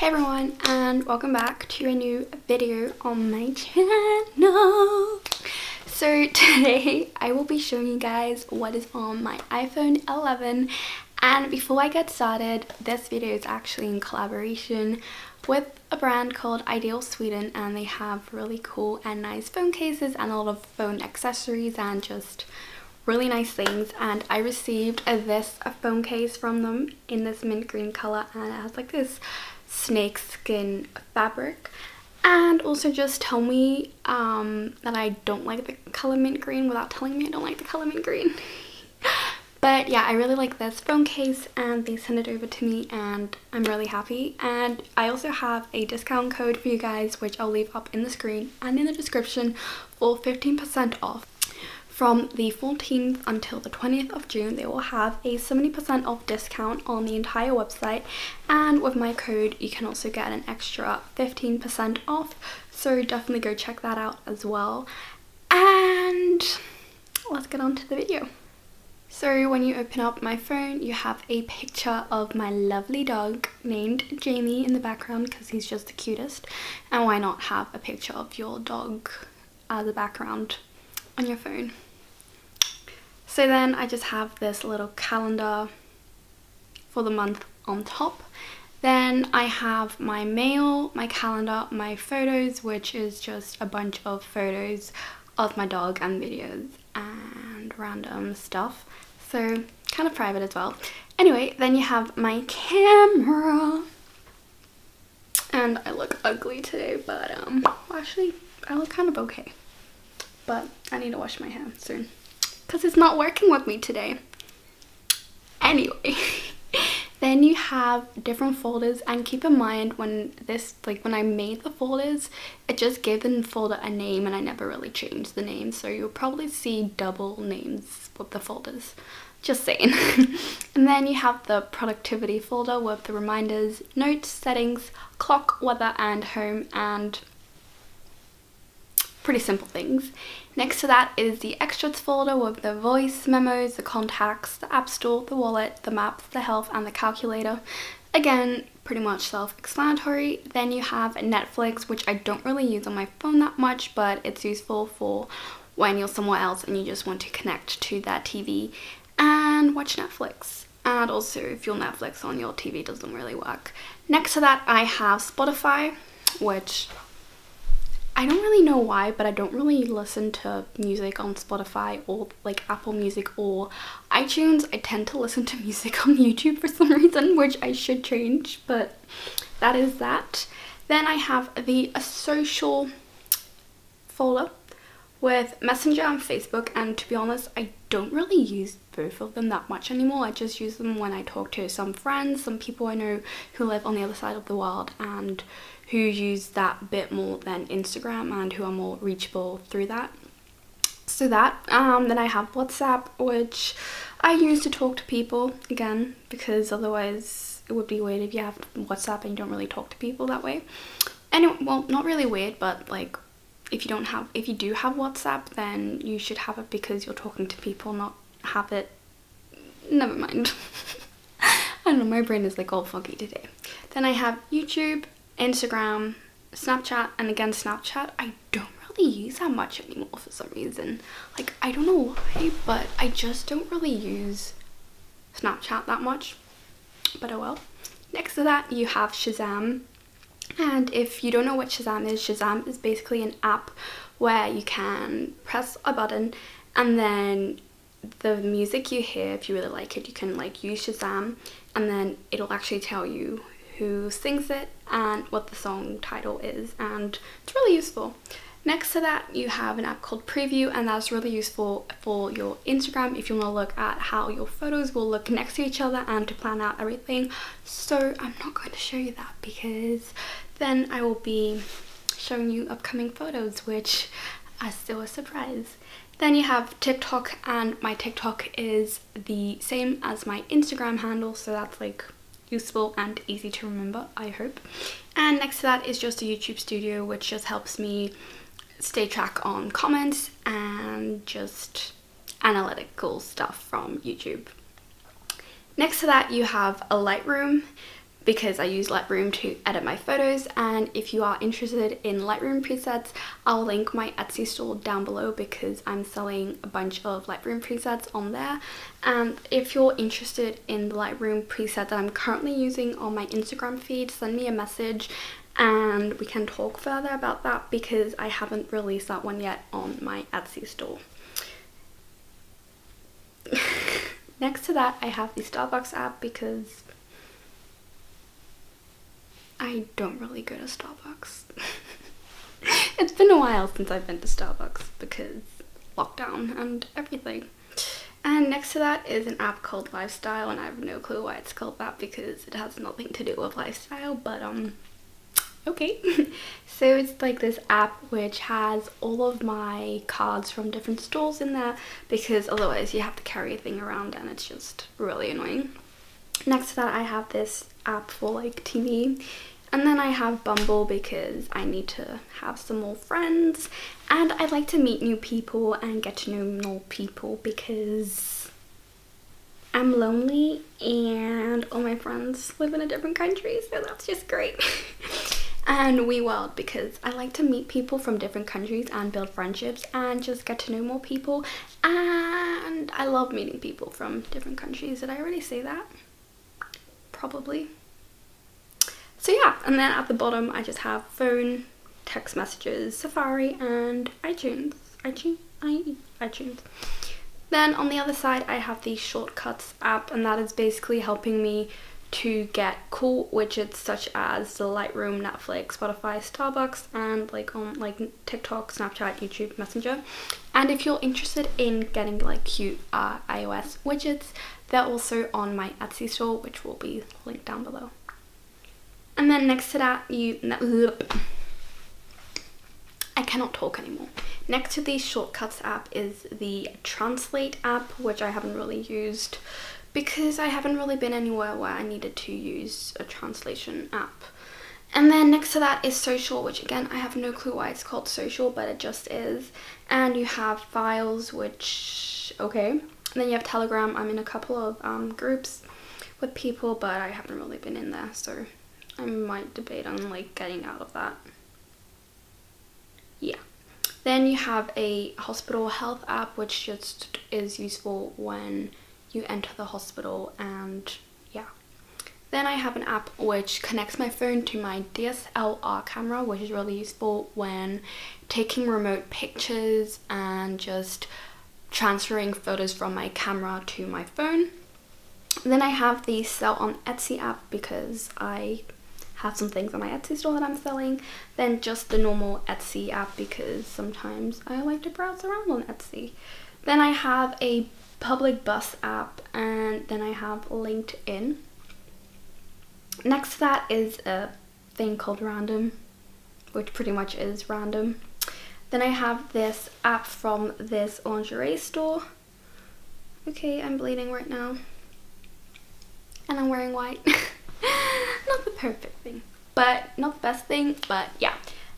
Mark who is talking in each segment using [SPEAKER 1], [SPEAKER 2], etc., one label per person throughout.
[SPEAKER 1] Hey everyone, and welcome back to a new video on my channel. So today I will be showing you guys what is on my iPhone 11, and before I get started, this video is actually in collaboration with a brand called Ideal Sweden, and they have really cool and nice phone cases and a lot of phone accessories and just really nice things. And I received this phone case from them in this mint green color, and it has like this snake skin fabric. And also just tell me that I don't like the color mint green without telling me I don't like the color mint green. But yeah, I really like this phone case and they sent it over to me and I'm really happy. And I also have a discount code for you guys, which I'll leave up in the screen and in the description, for 15% off. From the 14th until the 20th of June, they will have a 70% off discount on the entire website, and with my code you can also get an extra 15% off, so definitely go check that out as well. And let's get on to the video. So when you open up my phone, you have a picture of my lovely dog named Jamie in the background because he's just the cutest, and why not have a picture of your dog as a background on your phone. So then I just have this little calendar for the month on top. Then I have my mail, my calendar, my photos, which is just a bunch of photos of my dog and videos and random stuff, so kind of private as well. Anyway, then you have my camera, and I look ugly today, but actually I look kind of okay. But I need to wash my hair soon because it's not working with me today. Anyway, then you have different folders, and keep in mind when I made the folders, it just gave the folder a name and I never really changed the name, so you'll probably see double names with the folders, just saying. And then you have the productivity folder with the reminders, notes, settings, clock, weather and home, and pretty simple things. Next to that is the extras folder with the voice memos, the contacts, the app store, the wallet, the maps, the health and the calculator. Again, pretty much self-explanatory. Then you have Netflix, which I don't really use on my phone that much, but it's useful for when you're somewhere else and you just want to connect to that TV and watch Netflix. And also if your Netflix on your TV doesn't really work. Next to that I have Spotify, which I don't really know why, but I don't really listen to music on Spotify or like Apple Music or iTunes. I tend to listen to music on YouTube for some reason, which I should change, but that is that. Then I have the social folder with Messenger and Facebook, and to be honest, I don't really use both of them that much anymore. I just use them when I talk to some friends, some people I know who live on the other side of the world and who use that bit more than Instagram and who are more reachable through that. So that, then I have WhatsApp, which I use to talk to people, again, because otherwise it would be weird if you have WhatsApp and you don't really talk to people that way. Anyway, well, not really weird, but like if you do have WhatsApp, then you should have it because you're talking to people, not have it, never mind. I don't know, my brain is like all foggy today. Then I have YouTube, Instagram, Snapchat, and again Snapchat I don't really use that much anymore for some reason. Like, I don't know why, but I just don't really use Snapchat that much, but oh well. Next to that you have Shazam, and if you don't know what Shazam is basically an app where you can press a button and then the music you hear, if you really like it, you can like use Shazam and then it'll actually tell you who sings it and what the song title is, and it's really useful. Next to that you have an app called Preview, and that's really useful for your Instagram if you want to look at how your photos will look next to each other and to plan out everything. So I'm not going to show you that because then I will be showing you upcoming photos, which are still a surprise. Then you have TikTok, and my TikTok is the same as my Instagram handle, so that's like useful and easy to remember, I hope. And next to that is just a YouTube Studio, which just helps me stay track on comments and just analytical stuff from YouTube. Next to that you have a Lightroom, because I use Lightroom to edit my photos. And if you are interested in Lightroom presets, I'll link my Etsy store down below because I'm selling a bunch of Lightroom presets on there. And if you're interested in the Lightroom preset that I'm currently using on my Instagram feed, send me a message and we can talk further about that because I haven't released that one yet on my Etsy store. Next to that, I have the Starbucks app because I don't really go to Starbucks. It's been a while since I've been to Starbucks because lockdown and everything. And next to that is an app called Lifestyle, and I have no clue why it's called that because it has nothing to do with lifestyle, but okay. So it's like this app which has all of my cards from different stores in there because otherwise you have to carry a thing around and it's just really annoying. Next to that, I have this app for like TV, and then I have Bumble because I need to have some more friends and I like to meet new people and get to know more people because I'm lonely and all my friends live in a different country, so that's just great. And WeWorld because I like to meet people from different countries and build friendships and just get to know more people, and I love meeting people from different countries. Did I already say that? Probably. So yeah, and then at the bottom I just have phone, text messages, Safari and iTunes. Then on the other side I have the Shortcuts app, and that is basically helping me to get cool widgets such as the Lightroom, Netflix, Spotify, Starbucks, and like on like TikTok, Snapchat, YouTube, Messenger. And if you're interested in getting like cute iOS widgets, they're also on my Etsy store, which will be linked down below. And then next to that, I cannot talk anymore. Next to the Shortcuts app is the Translate app, which I haven't really used because I haven't really been anywhere where I needed to use a translation app. And then next to that is Social, which again I have no clue why it's called Social, but it just is. And you have Files, which okay. And then you have Telegram. I'm in a couple of groups with people, but I haven't really been in there, so I might debate on like getting out of that. Yeah. Then you have a hospital health app, which just is useful when you enter the hospital, and yeah. Then I have an app which connects my phone to my DSLR camera, which is really useful when taking remote pictures and just transferring photos from my camera to my phone. Then I have the Sell on Etsy app because I have some things on my Etsy store that I'm selling. Then just the normal Etsy app because sometimes I like to browse around on Etsy. Then I have a public bus app, and then I have LinkedIn. Next to that is a thing called Random, which pretty much is random. Then I have this app from this lingerie store. Okay, I'm bleeding right now and I'm wearing white. Not the perfect thing, but not the best thing, but yeah.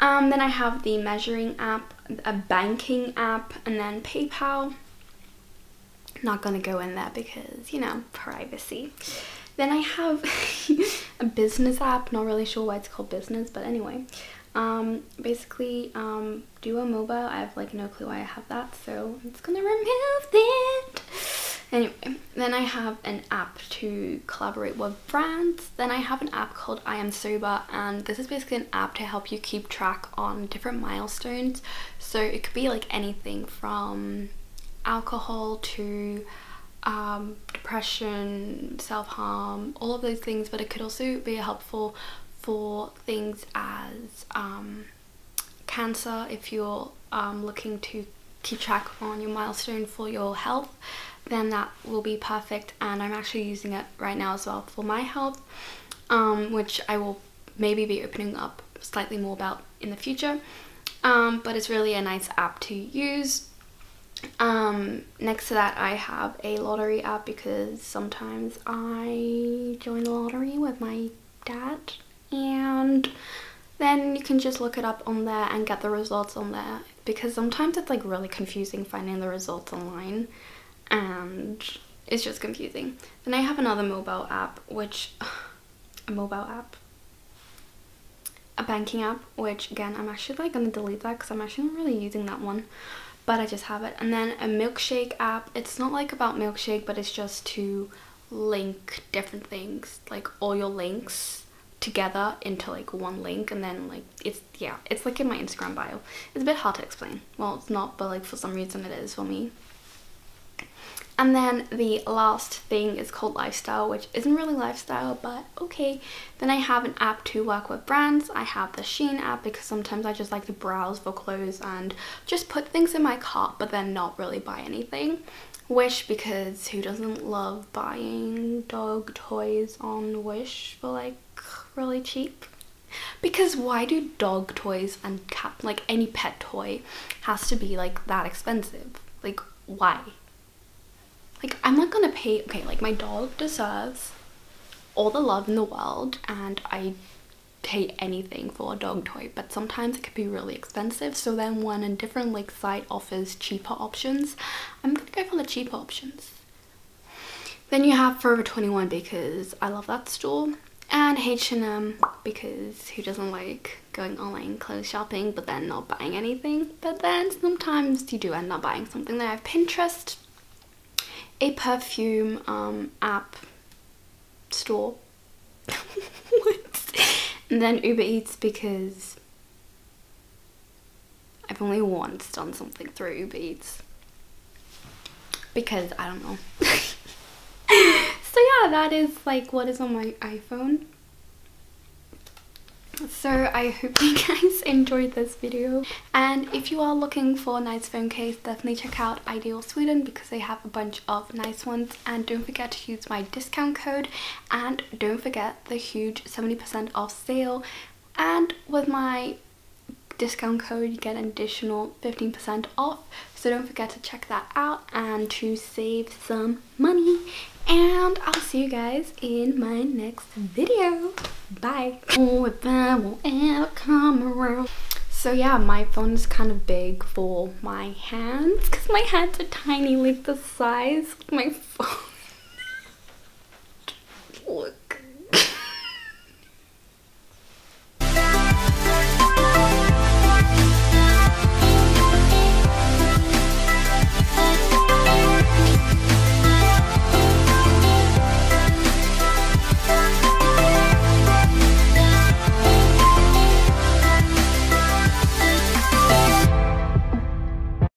[SPEAKER 1] Then I have the measuring app, a banking app, and then PayPal. Not gonna go in there because, you know, privacy. Then I have a business app, not really sure why it's called business, but anyway. Basically, Duo Mobile, I have like no clue why I have that, so I'm just gonna remove it. Anyway, then I have an app to collaborate with brands. Then I have an app called I Am Sober, and this is basically an app to help you keep track on different milestones. So it could be like anything from alcohol to depression, self-harm, all of those things, but it could also be helpful for things as cancer. If you're looking to keep track on your milestone for your health, then that will be perfect, and I'm actually using it right now as well for my health, which I will maybe be opening up slightly more about in the future, but it's really a nice app to use. Next to that I have a lottery app because sometimes I join the lottery with my dad, and then you can just look it up on there and get the results on there because sometimes it's like really confusing finding the results online and it's just confusing. Then I have another mobile app which a mobile app, a banking app, which again I'm actually like gonna delete that because I'm actually not really using that one, but I just have it. And then a milkshake app. It's not like about milkshake, but it's just to link different things, like all your links together into like one link, and then like it's like in my Instagram bio. It's a bit hard to explain. Well, it's not, but like for some reason it is for me. And then the last thing is called lifestyle, which isn't really lifestyle, but okay. Then I have an app to work with brands. I have the Shein app because sometimes I just like to browse for clothes and just put things in my cart but then not really buy anything. Wish, because who doesn't love buying dog toys on Wish for like really cheap? Because why do dog toys and cat, like any pet toy, has to be like that expensive? Like why? Like I'm not gonna pay, okay, like my dog deserves all the love in the world and I pay anything for a dog toy, but sometimes it can be really expensive. So then when a different like site offers cheaper options, I'm gonna go for the cheaper options. Then you have Forever 21 because I love that store, and H&M because who doesn't like going online clothes shopping but then not buying anything? But then sometimes you do end up buying something. Then I have Pinterest, a perfume app store. What? And then Uber Eats because I've only once done something through Uber Eats because I don't know. So yeah, that is like what is on my iPhone. So I hope you guys enjoyed this video, and if you are looking for a nice phone case, definitely check out Ideal Sweden because they have a bunch of nice ones. And don't forget to use my discount code, and don't forget the huge 70% off sale, and with my discount code you get an additional 15% off, so don't forget to check that out and to save some money. And I'll see you guys in my next video. Bye. Oh, if I will ever come around. So yeah, my phone is kind of big for my hands because my hands are tiny, like the size of my phone. Look.